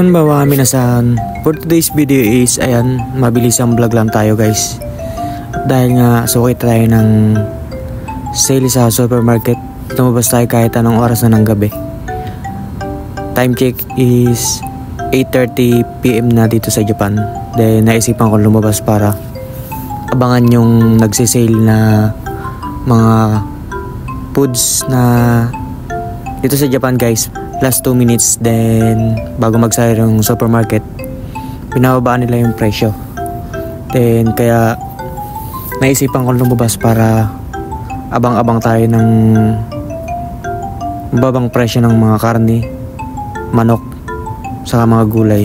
Konbanwa minasan, for today's video is, ayan, mabilis ang vlog lang tayo guys. Dahil nga suki tayo ng sale sa supermarket, lumabas tayo kahit anong oras na ng gabi. Time check is 8:30 PM na dito sa Japan. Then naisipan ko lumabas para abangan yung nagsisale na mga foods na dito sa Japan guys. Last 2 minutes then bago magsara yung supermarket, binababaan nila yung presyo. Then kaya naisipan ko lumabas para abang-abang tayo ng mababang presyo ng mga karne, manok, saka mga gulay.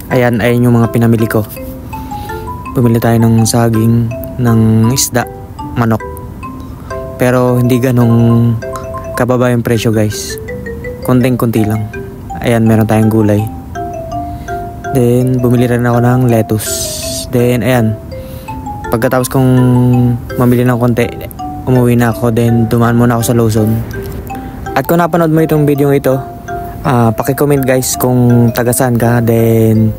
Ayan yung mga pinamili ko. Bumili tayo ng saging, ng isda, manok. Pero hindi ganong kababa yung presyo guys. Konting-kunti lang. Ayan, meron tayong gulay. Then bumili rin ako ng lettuce. Then ayan, pagkatapos kong mamili ng konti, umuwi na ako. Then dumaan muna ako sa Lawson. At kung napanood mo itong video ito, paki-comment guys kung taga saan ka. Then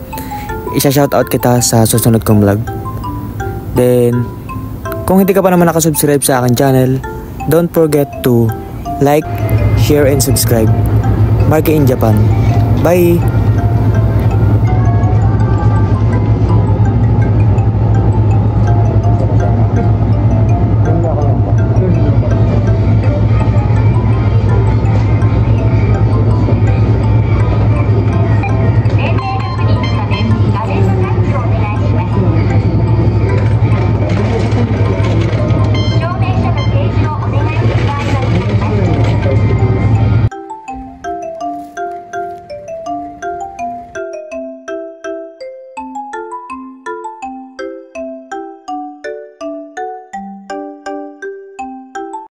isa-shoutout kita sa susunod kong vlog. Then kung hindi ka pa naman nakasubscribe sa akin channel, don't forget to like, share, and subscribe. Marke in Japan. Bye!